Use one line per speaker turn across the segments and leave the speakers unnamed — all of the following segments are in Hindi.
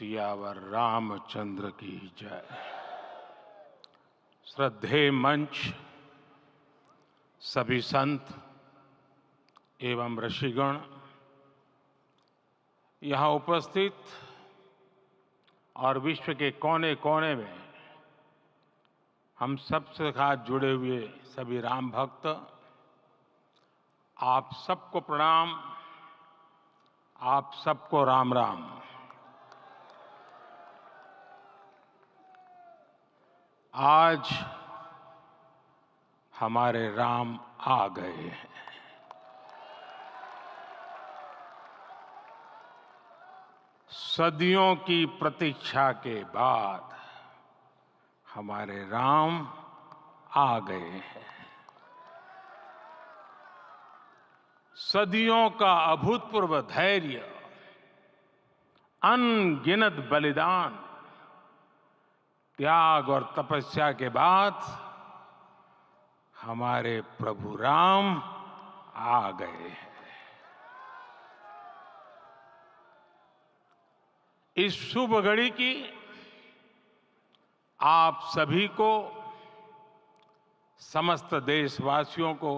सियावर रामचंद्र की जय। श्रद्धेय मंच, सभी संत एवं ऋषिगण, यहाँ उपस्थित और विश्व के कोने कोने में हम सबसे साथ जुड़े हुए सभी राम भक्त, आप सबको प्रणाम, आप सबको राम राम। आज हमारे राम आ गए हैं। सदियों की प्रतीक्षा के बाद हमारे राम आ गए हैं। सदियों का अभूतपूर्व धैर्य, अनगिनत बलिदान, त्याग और तपस्या के बाद हमारे प्रभु राम आ गए हैं। इस शुभ घड़ी की आप सभी को, समस्त देशवासियों को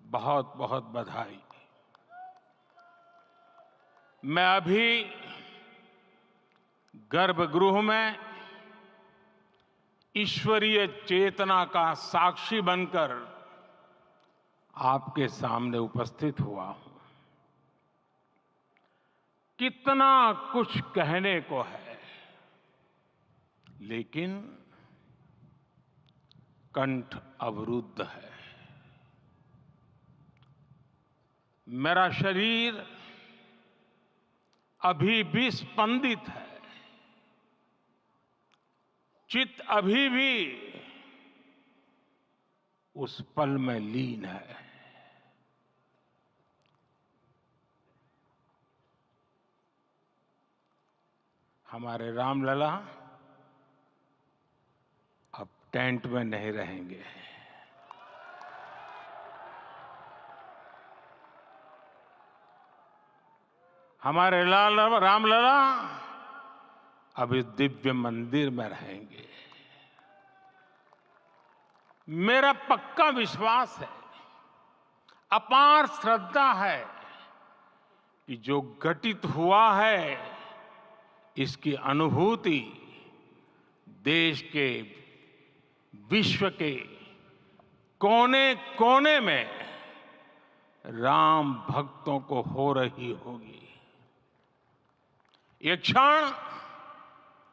बहुत बहुत बधाई। मैं अभी गर्भगृह में ईश्वरीय चेतना का साक्षी बनकर आपके सामने उपस्थित हुआ हूं। कितना कुछ कहने को है, लेकिन कंठ अवरुद्ध है। मेरा शरीर अभी भी स्पंदित है, चित्त अभी भी उस पल में लीन है। हमारे रामलला अब टेंट में नहीं रहेंगे। हमारे रामलला अब इस दिव्य मंदिर में रहेंगे। मेरा पक्का विश्वास है, अपार श्रद्धा है कि जो घटित हुआ है, इसकी अनुभूति देश के, विश्व के कोने कोने में राम भक्तों को हो रही होगी। ये क्षण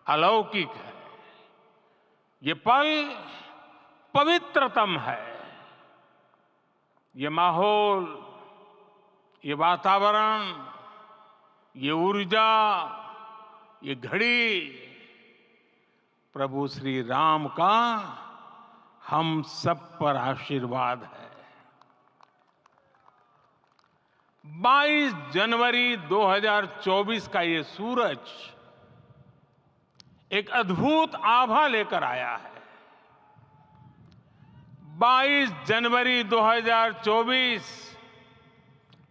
अलौकिक है, ये पल पवित्रतम है। ये माहौल, ये वातावरण, ये ऊर्जा, ये घड़ी प्रभु श्री राम का हम सब पर आशीर्वाद है। 22 जनवरी 2024 का ये सूरज एक अद्भुत आभा लेकर आया है। 22 जनवरी 2024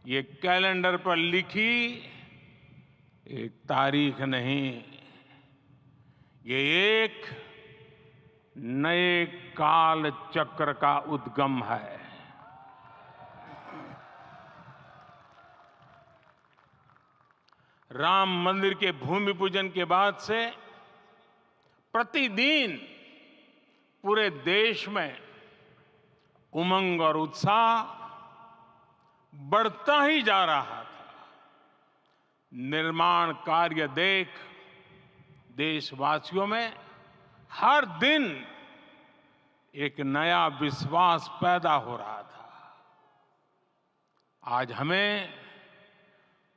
ये कैलेंडर पर लिखी एक तारीख नहीं, ये एक नए काल चक्र का उद्गम है। राम मंदिर के भूमि पूजन के बाद से प्रतिदिन पूरे देश में उमंग और उत्साह बढ़ता ही जा रहा था। निर्माण कार्य देख देशवासियों में हर दिन एक नया विश्वास पैदा हो रहा था। आज हमें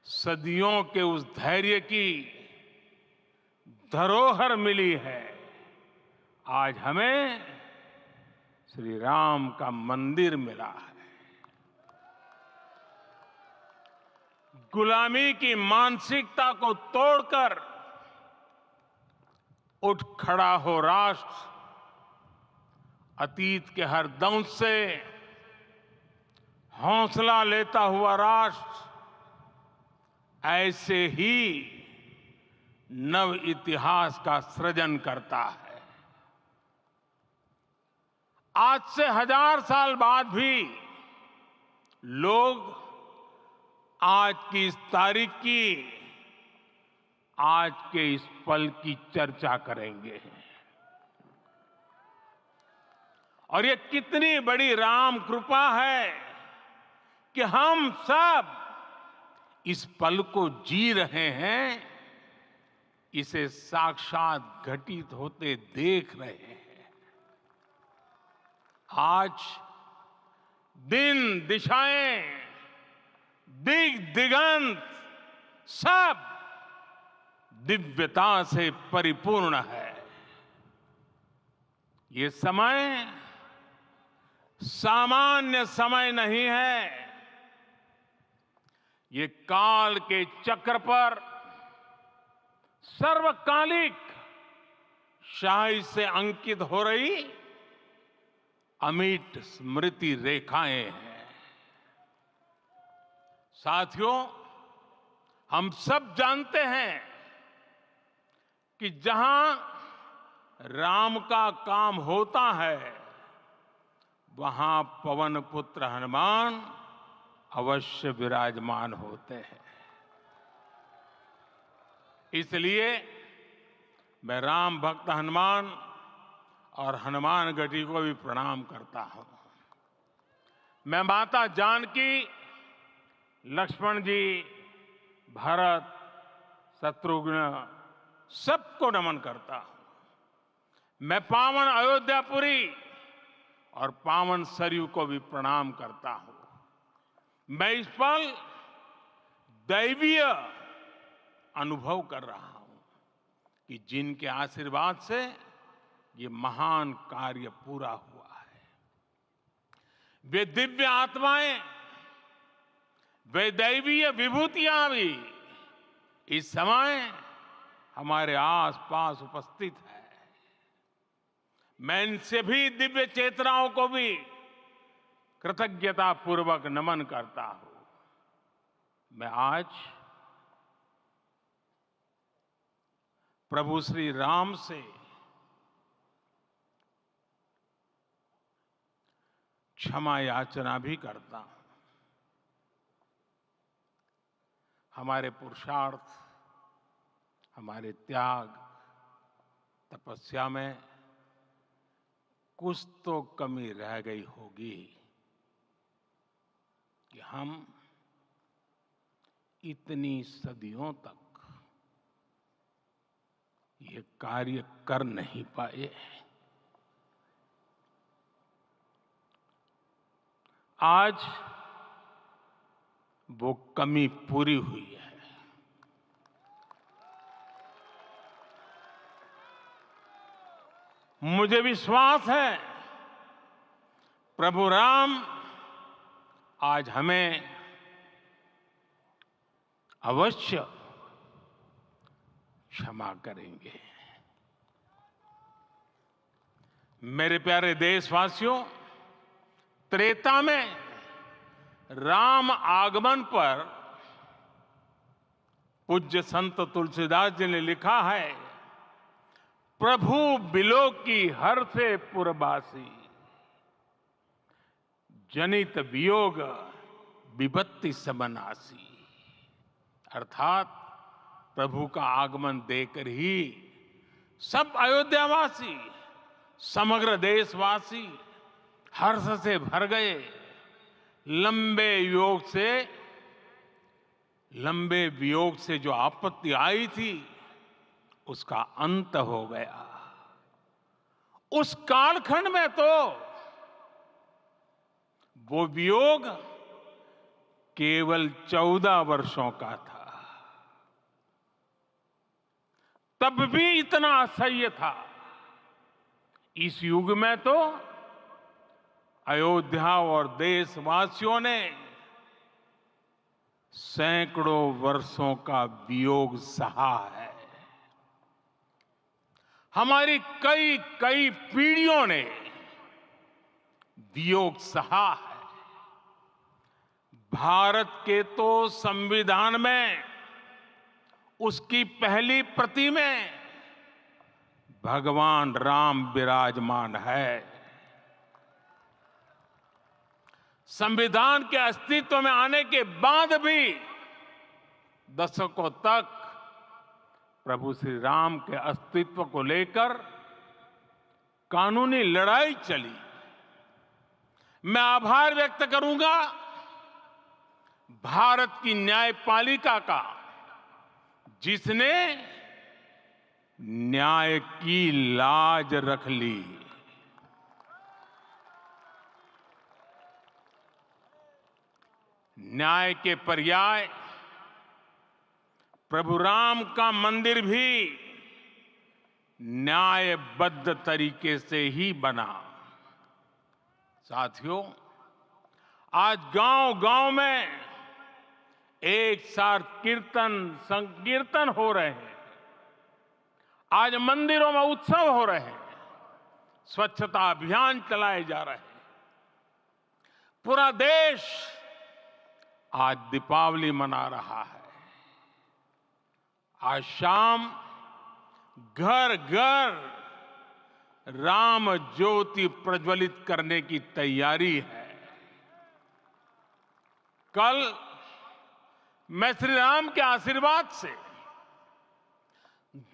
सदियों के उस धैर्य की धरोहर मिली है। आज हमें श्री राम का मंदिर मिला है। गुलामी की मानसिकता को तोड़कर उठ खड़ा हो राष्ट्र। अतीत के हर दंश से हौसला लेता हुआ राष्ट्र ऐसे ही नव इतिहास का सृजन करता है। आज से 1000 साल बाद भी लोग आज की इस तारीख की, आज के इस पल की चर्चा करेंगे। और ये कितनी बड़ी राम कृपा है कि हम सब इस पल को जी रहे हैं, इसे साक्षात घटित होते देख रहे हैं। आज दिन दिशाएं, दिग दिगंत सब दिव्यता से परिपूर्ण है। ये समय सामान्य समय नहीं है। ये काल के चक्र पर सर्वकालिक शाही से अंकित हो रही अमिट स्मृति रेखाएं हैं। साथियों, हम सब जानते हैं कि जहां राम का काम होता है, वहां पवन पुत्र हनुमान अवश्य विराजमान होते हैं। इसलिए मैं राम भक्त हनुमान और हनुमान गढ़ी को भी प्रणाम करता हूं। मैं माता जानकी, लक्ष्मण जी, भरत, शत्रुघ्न सबको नमन करता हूं। मैं पावन अयोध्यापुरी और पावन सरयू को भी प्रणाम करता हूं। मैं इस पल दैवीय अनुभव कर रहा हूं कि जिनके आशीर्वाद से ये महान कार्य पूरा हुआ है। वे दिव्य आत्माएं, वे दैवीय विभूतियां भी इस समय हमारे आसपास उपस्थित है। मैं इनसे भी दिव्य चेतनाओं को भी कृतज्ञता पूर्वक नमन करता हूं। मैं आज प्रभु श्री राम से क्षमा याचना भी करता हूं। हमारे पुरुषार्थ, हमारे त्याग, तपस्या में कुछ तो कमी रह गई होगी कि हम इतनी सदियों तक ये कार्य कर नहीं पाए। आज वो कमी पूरी हुई है। मुझे विश्वास है प्रभु राम आज हमें अवश्य क्षमा करेंगे। मेरे प्यारे देशवासियों, त्रेता में राम आगमन पर पूज्य संत तुलसीदास जी ने लिखा है, प्रभु बिलो की हर से पुरबासी, जनित वियोग विपत्ति समनासी। अर्थात प्रभु का आगमन देकर ही सब अयोध्यावासी, समग्र देशवासी हर्ष से भर गए। लंबे वियोग से जो आपत्ति आई थी, उसका अंत हो गया। उस कालखंड में तो वो वियोग केवल 14 वर्षों का था। तब भी इतना असह्य था। इस युग में तो अयोध्या और देशवासियों ने सैकड़ों वर्षों का वियोग सहा है। हमारी कई कई पीढ़ियों ने वियोग सहा है। भारत के तो संविधान में उसकी पहली प्रति में भगवान राम विराजमान है। संविधान के अस्तित्व में आने के बाद भी दशकों तक प्रभु श्री राम के अस्तित्व को लेकर कानूनी लड़ाई चली। मैं आभार व्यक्त करूंगा भारत की न्यायपालिका का, जिसने न्याय की लाज रख ली। न्याय के पर्याय प्रभु राम का मंदिर भी न्यायबद्ध तरीके से ही बना। साथियों, आज गांव-गांव में एक साथ कीर्तन संकीर्तन हो रहे हैं। आज मंदिरों में उत्सव हो रहे हैं, स्वच्छता अभियान चलाए जा रहे हैं। पूरा देश आज दीपावली मना रहा है। आज शाम घर घर राम ज्योति प्रज्वलित करने की तैयारी है। कल मैं श्री राम के आशीर्वाद से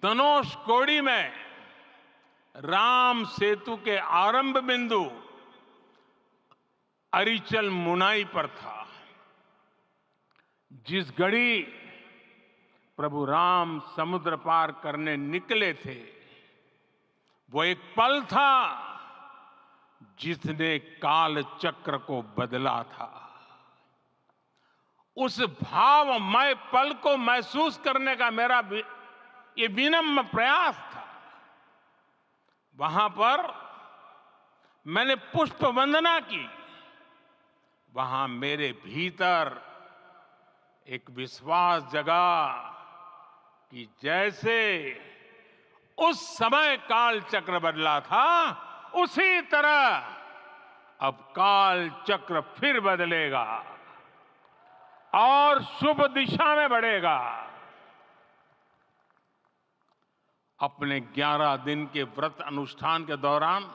धनुषकोडी में राम सेतु के आरंभ बिंदु अरिचल मुनाई पर था। जिस घड़ी प्रभु राम समुद्र पार करने निकले थे, वो एक पल था जिसने काल चक्र को बदला था। उस भावमय पल को महसूस करने का मेरा ये विनम्र प्रयास था। वहां पर मैंने पुष्प वंदना की। वहां मेरे भीतर एक विश्वास जगा कि जैसे उस समय काल चक्र बदला था, उसी तरह अब काल चक्र फिर बदलेगा और शुभ दिशा में बढ़ेगा। अपने 11 दिन के व्रत अनुष्ठान के दौरान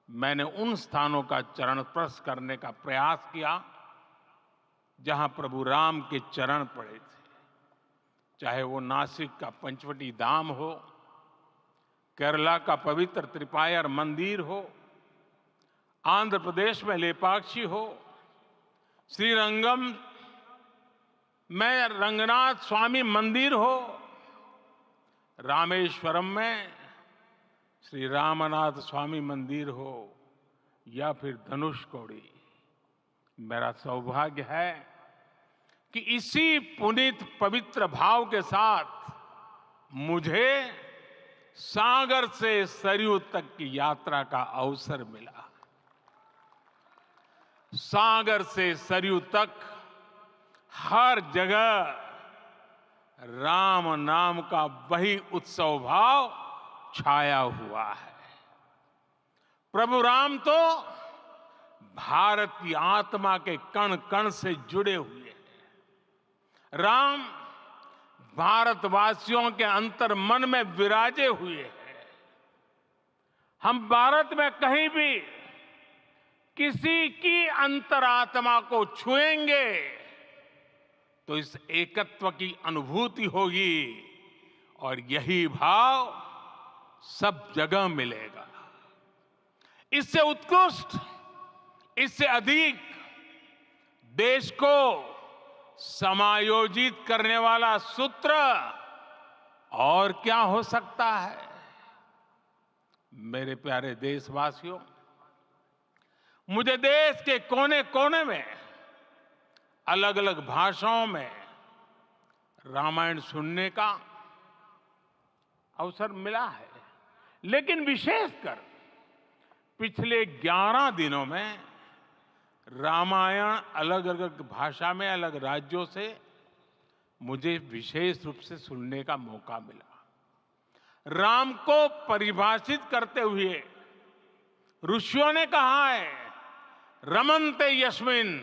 मैंने उन स्थानों का चरण स्पर्श करने का प्रयास किया जहां प्रभु राम के चरण पड़े थे। चाहे वो नासिक का पंचवटी धाम हो, केरला का पवित्र त्रिपायर मंदिर हो, आंध्र प्रदेश में लेपाक्षी हो, श्रीरंगम में रंगनाथ स्वामी मंदिर हो, रामेश्वरम में श्री रामनाथ स्वामी मंदिर हो, या फिर धनुषकोडी। मेरा सौभाग्य है कि इसी पुनीत पवित्र भाव के साथ मुझे सागर से सरयू तक की यात्रा का अवसर मिला। सागर से सरयू तक हर जगह राम नाम का वही उत्सव भाव छाया हुआ है। प्रभु राम तो भारत की आत्मा के कण कण से जुड़े हुए हैं। राम भारतवासियों के अंतर मन में विराजे हुए हैं। हम भारत में कहीं भी किसी की अंतरात्मा को छुएंगे तो इस एकत्व की अनुभूति होगी, और यही भाव सब जगह मिलेगा। इससे उत्कृष्ट, इससे अधिक देश को समायोजित करने वाला सूत्र और क्या हो सकता है। मेरे प्यारे देशवासियों, मुझे देश के कोने कोने में अलग अलग भाषाओं में रामायण सुनने का अवसर मिला है, लेकिन विशेषकर पिछले 11 दिनों में रामायण अलग अलग भाषा में अलग राज्यों से मुझे विशेष रूप से सुनने का मौका मिला। राम को परिभाषित करते हुए ऋषियों ने कहा है, रमन्ते यस्मिन्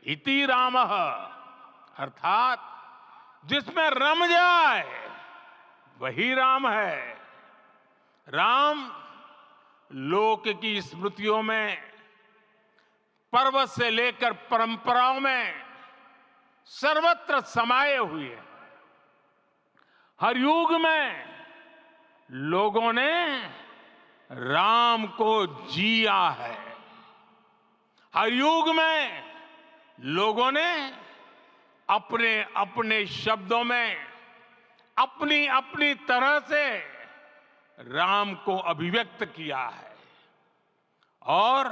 इति रामः, अर्थात जिसमें रम जाए वही राम है। राम लोक की स्मृतियों में, पर्वत से लेकर परंपराओं में सर्वत्र समाये हुए हैं। हर युग में लोगों ने राम को जिया है। हर युग में लोगों ने अपने अपने शब्दों में अपनी अपनी तरह से राम को अभिव्यक्त किया है। और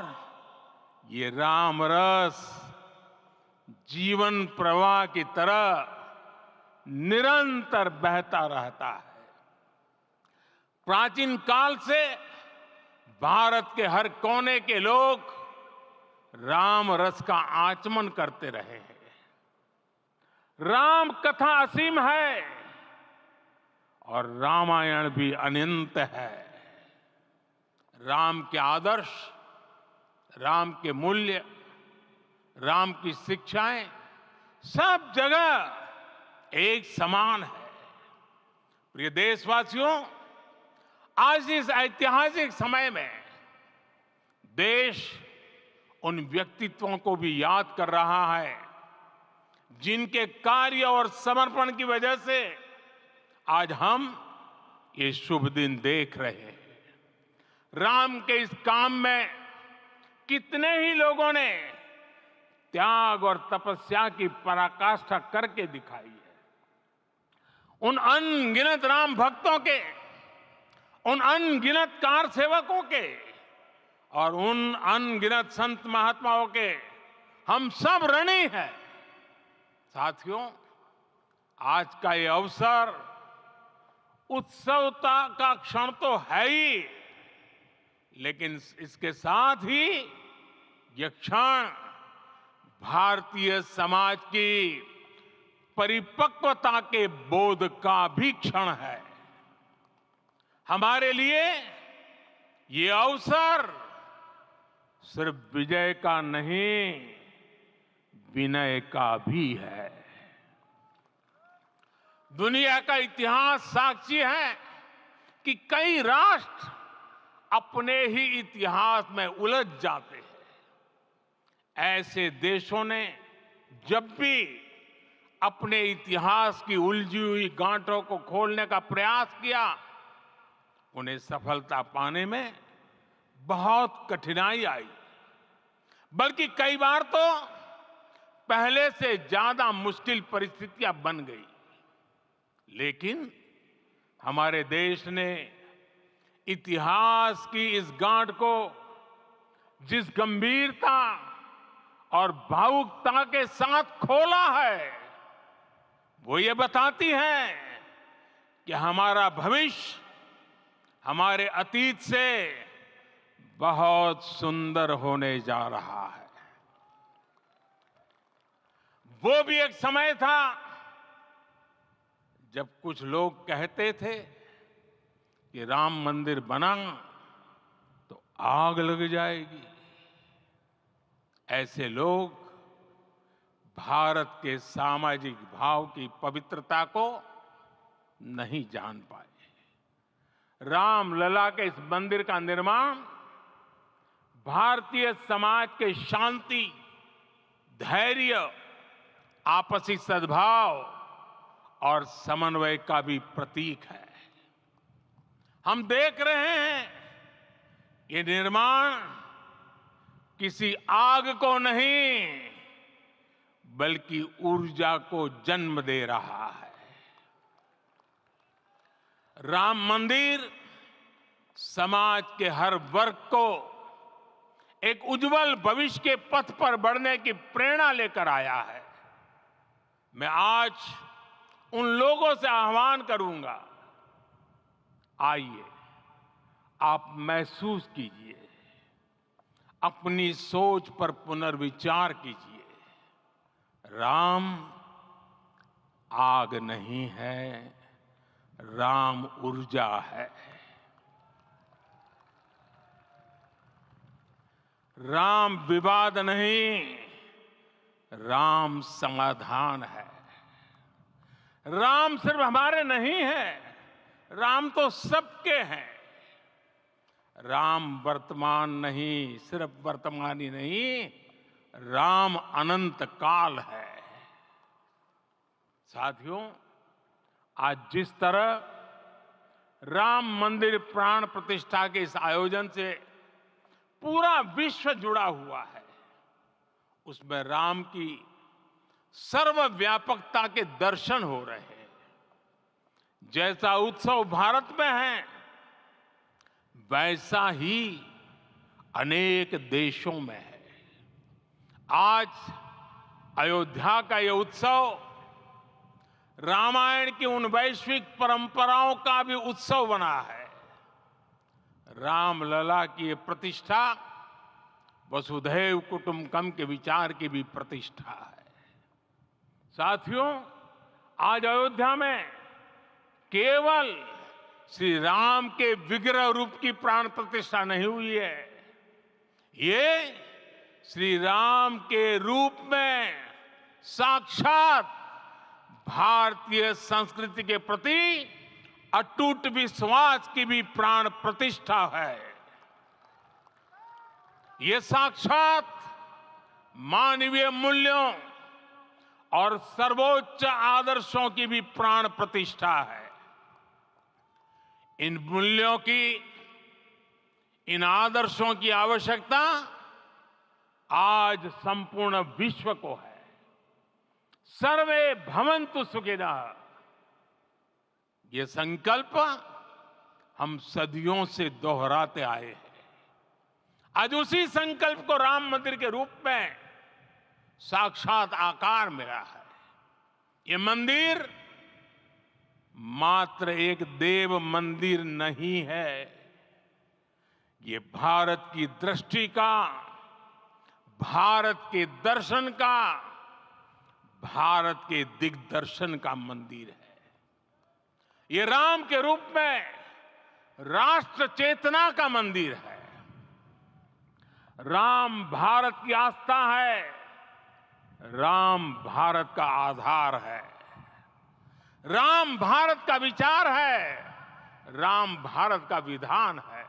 ये राम रस जीवन प्रवाह की तरह निरंतर बहता रहता है। प्राचीन काल से भारत के हर कोने के लोग राम रस का आचमन करते रहे हैं। राम कथा असीम है और रामायण भी अनंत है। राम के आदर्श, राम के मूल्य, राम की शिक्षाएं सब जगह एक समान है। प्रिय देशवासियों, आज इस ऐतिहासिक समय में देश उन व्यक्तित्वों को भी याद कर रहा है जिनके कार्य और समर्पण की वजह से आज हम ये शुभ दिन देख रहे हैं। राम के इस काम में कितने ही लोगों ने त्याग और तपस्या की पराकाष्ठा करके दिखाई है। उन अनगिनत राम भक्तों के, उन अनगिनत कार सेवकों के और उन अनगिनत संत महात्माओं के हम सब ऋणी हैं। साथियों, आज का ये अवसर उत्सवता का क्षण तो है ही, लेकिन इसके साथ ही यह क्षण भारतीय समाज की परिपक्वता के बोध का भी क्षण है। हमारे लिए ये अवसर सिर्फ विजय का नहीं, विनय का भी है। दुनिया का इतिहास साक्षी है कि कई राष्ट्र अपने ही इतिहास में उलझ जाते हैं। ऐसे देशों ने जब भी अपने इतिहास की उलझी हुई गांठों को खोलने का प्रयास किया, उन्हें सफलता पाने में बहुत कठिनाई आई, बल्कि कई बार तो पहले से ज्यादा मुश्किल परिस्थितियां बन गई। लेकिन हमारे देश ने इतिहास की इस गांठ को जिस गंभीरता और भावुकता के साथ खोला है, वो ये बताती है कि हमारा भविष्य हमारे अतीत से बहुत सुंदर होने जा रहा है। वो भी एक समय था जब कुछ लोग कहते थे कि राम मंदिर बना तो आग लग जाएगी। ऐसे लोग भारत के सामाजिक भाव की पवित्रता को नहीं जान पाए। रामलला के इस मंदिर का निर्माण भारतीय समाज के शांति, धैर्य, आपसी सद्भाव और समन्वय का भी प्रतीक है। हम देख रहे हैं ये निर्माण किसी आग को नहीं, बल्कि ऊर्जा को जन्म दे रहा है। राम मंदिर समाज के हर वर्ग को एक उज्जवल भविष्य के पथ पर बढ़ने की प्रेरणा लेकर आया है। मैं आज उन लोगों से आह्वान करूंगा, आइए आप महसूस कीजिए, अपनी सोच पर पुनर्विचार कीजिए। राम आग नहीं है, राम ऊर्जा है। राम विवाद नहीं, राम समाधान है। राम सिर्फ हमारे नहीं है, राम तो सबके हैं। राम वर्तमान नहीं, सिर्फ वर्तमान ही नहीं, राम अनंत काल है। साथियों, आज जिस तरह राम मंदिर प्राण प्रतिष्ठा के इस आयोजन से पूरा विश्व जुड़ा हुआ है, उसमें राम की सर्वव्यापकता के दर्शन हो रहे हैं। जैसा उत्सव भारत में है, वैसा ही अनेक देशों में है। आज अयोध्या का यह उत्सव रामायण की उन वैश्विक परंपराओं का भी उत्सव बना है। रामलला की ये प्रतिष्ठा वसुधैव कुटुंबकम के विचार की भी प्रतिष्ठा है। साथियों, आज अयोध्या में केवल श्री राम के विग्रह रूप की प्राण प्रतिष्ठा नहीं हुई है, ये श्री राम के रूप में साक्षात भारतीय संस्कृति के प्रति अटूट विश्वास की भी प्राण प्रतिष्ठा है। ये साक्षात मानवीय मूल्यों और सर्वोच्च आदर्शों की भी प्राण प्रतिष्ठा है। इन मूल्यों की, इन आदर्शों की आवश्यकता आज संपूर्ण विश्व को है। सर्वे भवन्तु सुखिनः, ये संकल्प हम सदियों से दोहराते आए हैं। आज उसी संकल्प को राम मंदिर के रूप में साक्षात आकार मिला है। ये मंदिर मात्र एक देव मंदिर नहीं है, ये भारत की दृष्टि का, भारत के दर्शन का, भारत के दिग्दर्शन का मंदिर है। ये राम के रूप में राष्ट्र चेतना का मंदिर है। राम भारत की आस्था है, राम भारत का आधार है, राम भारत का विचार है, राम भारत का विधान है,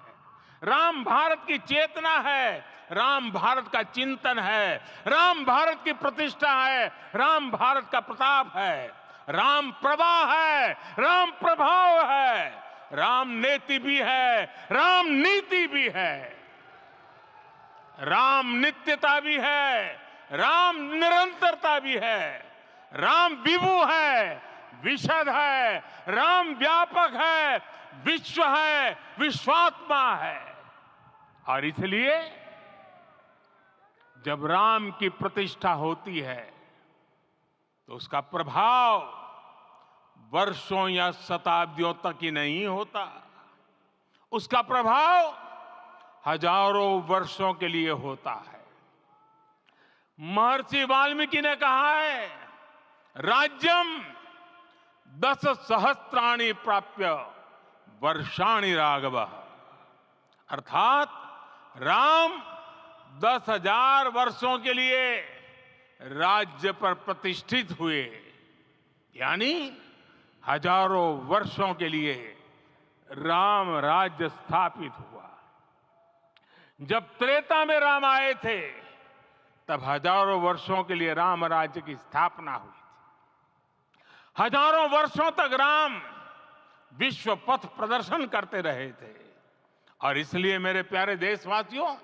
राम भारत की चेतना है, राम भारत का चिंतन है, राम भारत की प्रतिष्ठा है, राम भारत का प्रताप है, राम प्रवाह है, राम प्रभाव है, राम नेति भी है, राम नीति भी है, राम नित्यता भी है, राम निरंतरता भी है, राम विभु है, विशद है, राम व्यापक है, विश्व है, विश्वात्मा है। और इसलिए जब राम की प्रतिष्ठा होती है तो उसका प्रभाव वर्षों या शताब्दियों तक ही नहीं होता, उसका प्रभाव हजारों वर्षों के लिए होता है। महर्षि वाल्मीकि ने कहा है, राज्यम 10 सहस्त्राणि प्राप्य वर्षाणि राघवः, अर्थात राम 10,000 वर्षों के लिए राज्य पर प्रतिष्ठित हुए, यानी हजारों वर्षों के लिए राम राज्य स्थापित हुआ। जब त्रेता में राम आए थे तब हजारों वर्षों के लिए राम राज्य की स्थापना हुई थी। हजारों वर्षों तक राम विश्व पथ प्रदर्शन करते रहे थे। और इसलिए मेरे प्यारे देशवासियों,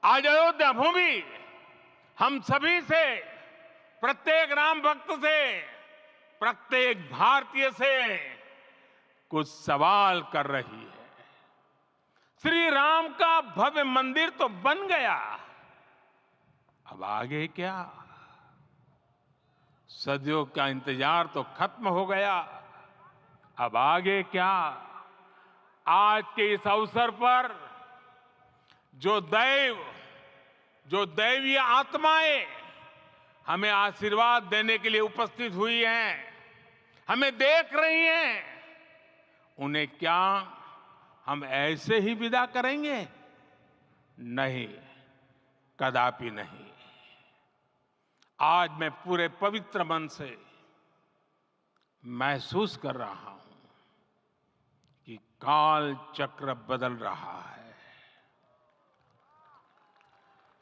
आज अयोध्या भूमि हम सभी से, प्रत्येक राम भक्त से, प्रत्येक भारतीय से कुछ सवाल कर रही है। श्री राम का भव्य मंदिर तो बन गया, अब आगे क्या? सदियों का इंतजार तो खत्म हो गया, अब आगे क्या? आज के इस अवसर पर जो दैवीय आत्माएं हमें आशीर्वाद देने के लिए उपस्थित हुई हैं, हमें देख रही हैं, उन्हें क्या हम ऐसे ही विदा करेंगे? नहीं, कदापि नहीं। आज मैं पूरे पवित्र मन से महसूस कर रहा हूं कि काल चक्र बदल रहा है।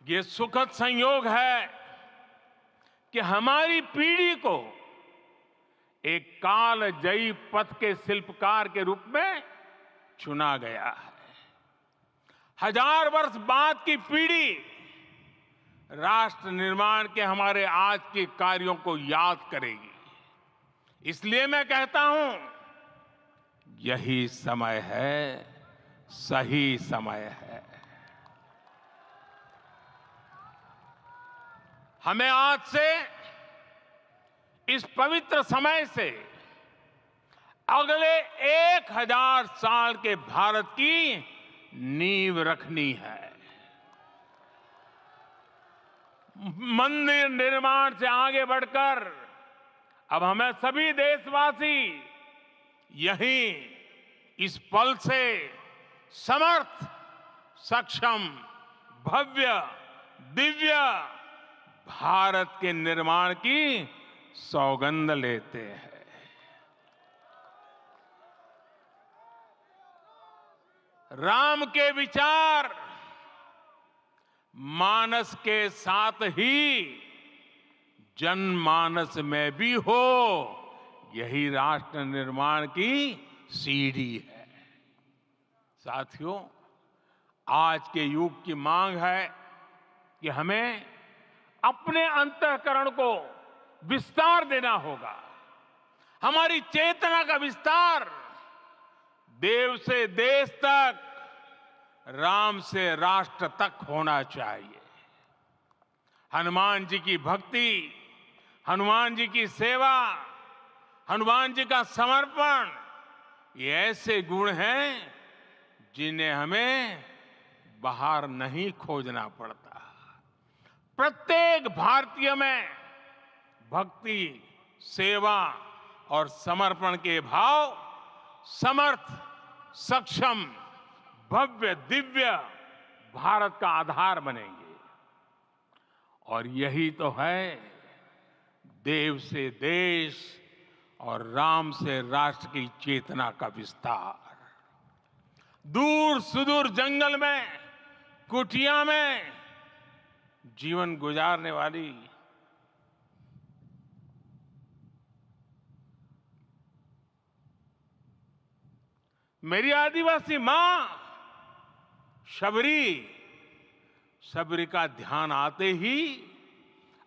ये सुखद संयोग है कि हमारी पीढ़ी को एक कालजयी पथ के शिल्पकार के रूप में चुना गया है। 1000 वर्ष बाद की पीढ़ी राष्ट्र निर्माण के हमारे आज के कार्यों को याद करेगी। इसलिए मैं कहता हूं, यही समय है, सही समय है। हमें आज से, इस पवित्र समय से अगले 1000 साल के भारत की नींव रखनी है। मंदिर निर्माण से आगे बढ़कर अब हमें सभी देशवासी यहीं इस पल से समर्थ, सक्षम, भव्य, दिव्य भारत के निर्माण की सौगंध लेते हैं। राम के विचार मानस के साथ ही जनमानस में भी हो, यही राष्ट्र निर्माण की सीढ़ी है। साथियों, आज के युग की मांग है कि हमें अपने अंतःकरण को विस्तार देना होगा। हमारी चेतना का विस्तार देव से देश तक, राम से राष्ट्र तक होना चाहिए। हनुमान जी की भक्ति, हनुमान जी की सेवा, हनुमान जी का समर्पण, ये ऐसे गुण हैं जिन्हें हमें बाहर नहीं खोजना पड़ता। प्रत्येक भारतीय में भक्ति, सेवा और समर्पण के भाव समर्थ, सक्षम, भव्य, दिव्य भारत का आधार बनेंगे। और यही तो है देव से देश और राम से राष्ट्र की चेतना का विस्तार। दूर सुदूर जंगल में, कुटिया में जीवन गुजारने वाली मेरी आदिवासी मां शबरी का ध्यान आते ही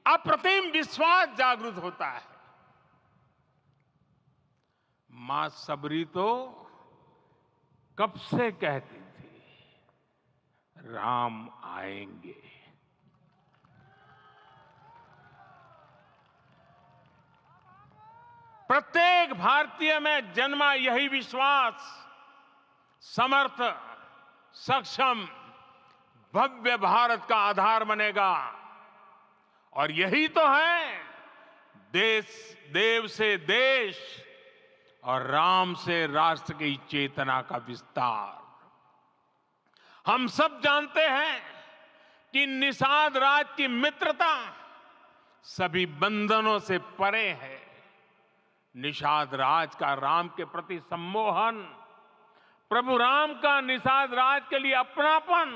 अप्रतिम विश्वास जागृत होता है। मां शबरी तो कब से कहती थी, राम आएंगे। प्रत्येक भारतीय में जन्मा यही विश्वास समर्थ, सक्षम, भव्य भारत का आधार बनेगा। और यही तो है देव से देश और राम से राष्ट्र की चेतना का विस्तार। हम सब जानते हैं कि निषाद राज की मित्रता सभी बंधनों से परे है। निषाद राज का राम के प्रति सम्मोहन, प्रभु राम का निषाद राज के लिए अपनापन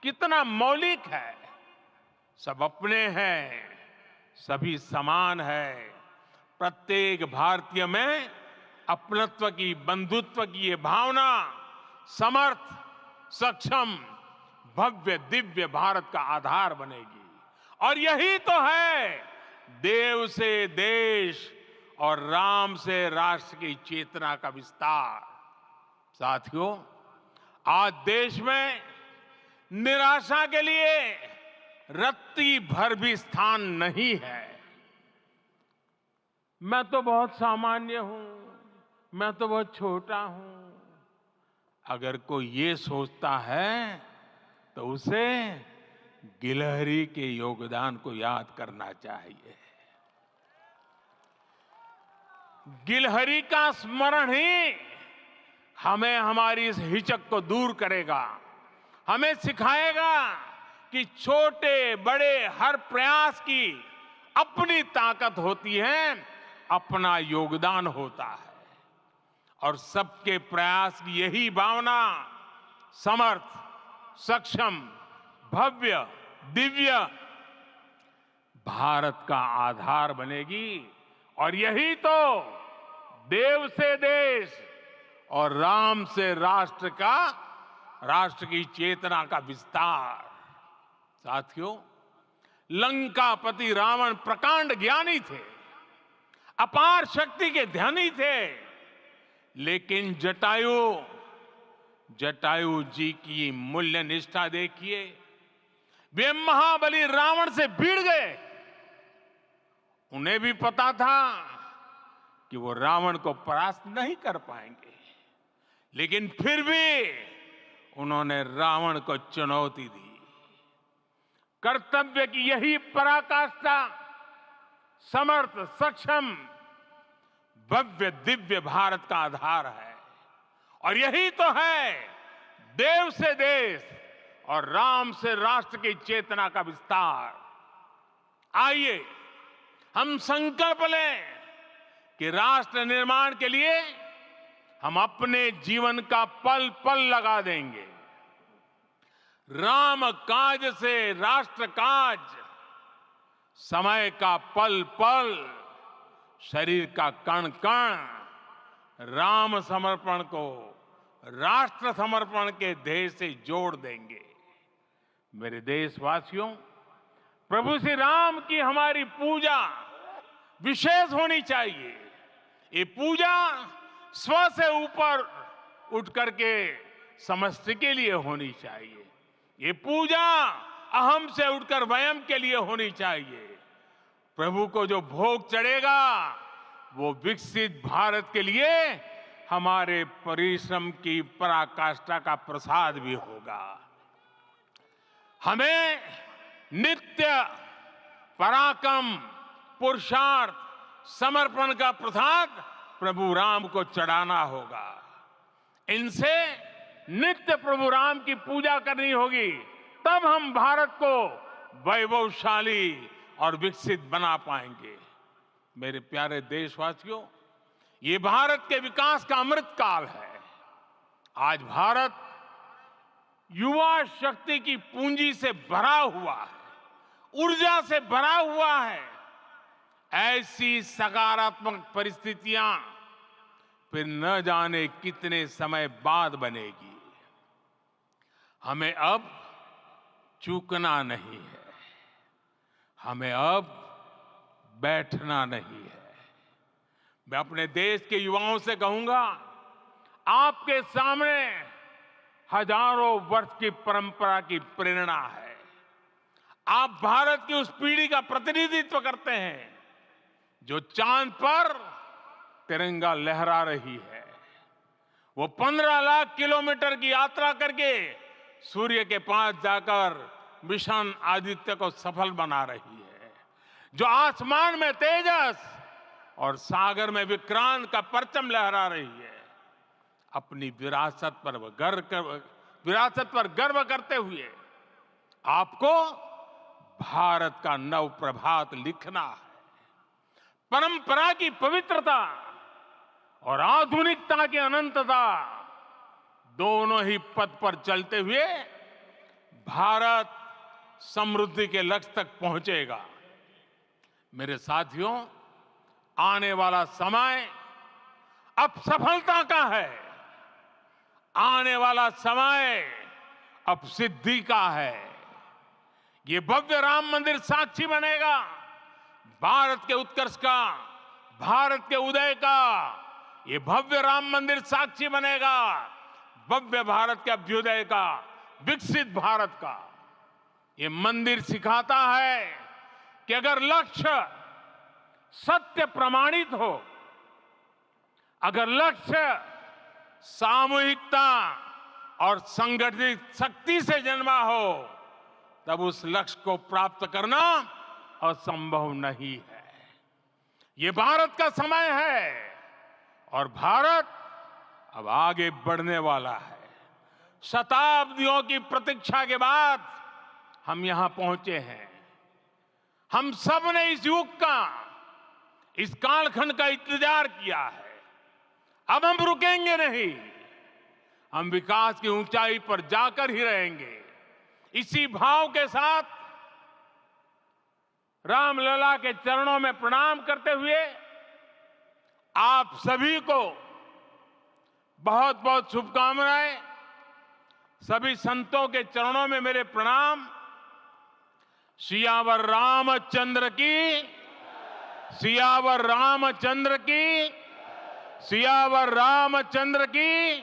कितना मौलिक है। सब अपने हैं, सभी समान है। प्रत्येक भारतीय में अपनत्व की, बंधुत्व की ये भावना समर्थ, सक्षम, भव्य, दिव्य भारत का आधार बनेगी। और यही तो है देव से देश और राम से राष्ट्र की चेतना का विस्तार। साथियों, आज देश में निराशा के लिए रत्ती भर भी स्थान नहीं है। मैं तो बहुत सामान्य हूं, मैं तो बहुत छोटा हूं। अगर कोई ये सोचता है तो उसे गिलहरी के योगदान को याद करना चाहिए। गिलहरी का स्मरण ही हमें हमारी इस हिचक को दूर करेगा, हमें सिखाएगा कि छोटे बड़े हर प्रयास की अपनी ताकत होती है अपना योगदान होता है और सबके प्रयास की यही भावना समर्थ, सक्षम, भव्य, दिव्य भारत का आधार बनेगी। और यही तो देव से देश और राम से राष्ट्र का, राष्ट्र की चेतना का विस्तार। साथियों, लंकापति रावण प्रकांड ज्ञानी थे, अपार शक्ति के धनी थे, लेकिन जटायु जी की मूल्य निष्ठा देखिए। वे महाबली रावण से भिड़ गए। उन्हें भी पता था कि वो रावण को परास्त नहीं कर पाएंगे, लेकिन फिर भी उन्होंने रावण को चुनौती दी। कर्तव्य की यही पराकाष्ठा समर्थ, सक्षम, भव्य, दिव्य भारत का आधार है। और यही तो है देव से देश और राम से राष्ट्र की चेतना का विस्तार। आइए हम संकल्प लें कि राष्ट्र निर्माण के लिए हम अपने जीवन का पल पल लगा देंगे। राम काज से राष्ट्र काज, समय का पल पल, शरीर का कण कण राम समर्पण को राष्ट्र समर्पण के ध्येय से जोड़ देंगे। मेरे देशवासियों, प्रभु श्री राम की हमारी पूजा विशेष होनी चाहिए। ये पूजा स्व से ऊपर उठ करके समष्टि के लिए होनी चाहिए। ये पूजा अहम से उठकर वयम के लिए होनी चाहिए। प्रभु को जो भोग चढ़ेगा वो विकसित भारत के लिए हमारे परिश्रम की पराकाष्ठा का प्रसाद भी होगा। हमें नित्य पराक्रम, पुरुषार्थ, समर्पण का प्रसाद प्रभु राम को चढ़ाना होगा। इनसे नित्य प्रभु राम की पूजा करनी होगी, तब हम भारत को वैभवशाली और विकसित बना पाएंगे। मेरे प्यारे देशवासियों, ये भारत के विकास का अमृत काल है। आज भारत युवा शक्ति की पूंजी से भरा हुआ है, ऊर्जा से भरा हुआ है। ऐसी सकारात्मक परिस्थितियां फिर न जाने कितने समय बाद बनेगी। हमें अब चूकना नहीं है, हमें अब बैठना नहीं है। मैं अपने देश के युवाओं से कहूंगा, आपके सामने हजारों वर्ष की परंपरा की प्रेरणा है। आप भारत की उस पीढ़ी का प्रतिनिधित्व करते हैं जो चांद पर तिरंगा लहरा रही है। वो 15 लाख किलोमीटर की यात्रा करके सूर्य के पास जाकर मिशन आदित्य को सफल बना रही है। जो आसमान में तेजस और सागर में विक्रांत का परचम लहरा रही है। अपनी विरासत पर गर्व करते हुए आपको भारत का नव प्रभात लिखना है। परंपरा की पवित्रता और आधुनिकता की अनंतता, दोनों ही पथ पर चलते हुए भारत समृद्धि के लक्ष्य तक पहुंचेगा। मेरे साथियों, आने वाला समय अब सफलता का है। आने वाला समय अब सिद्धि का है। ये भव्य राम मंदिर साक्षी बनेगा भारत के उत्कर्ष का, भारत के उदय का। ये भव्य राम मंदिर साक्षी बनेगा भव्य भारत के अभ्युदय का, विकसित भारत का। ये मंदिर सिखाता है कि अगर लक्ष्य सत्य प्रमाणित हो, अगर लक्ष्य सामूहिकता और संगठित शक्ति से जन्मा हो, तब उस लक्ष्य को प्राप्त करना असंभव नहीं है। ये भारत का समय है और भारत अब आगे बढ़ने वाला है। शताब्दियों की प्रतीक्षा के बाद हम यहां पहुंचे हैं। हम सब ने इस युग का, इस कालखंड का इंतजार किया है। अब हम रुकेंगे नहीं, हम विकास की ऊंचाई पर जाकर ही रहेंगे। इसी भाव के साथ रामलला के चरणों में प्रणाम करते हुए आप सभी को बहुत बहुत शुभकामनाएं। सभी संतों के चरणों में मेरे प्रणाम। सियावर रामचंद्र की, सियावर रामचंद्र की, सियावर रामचंद्र की।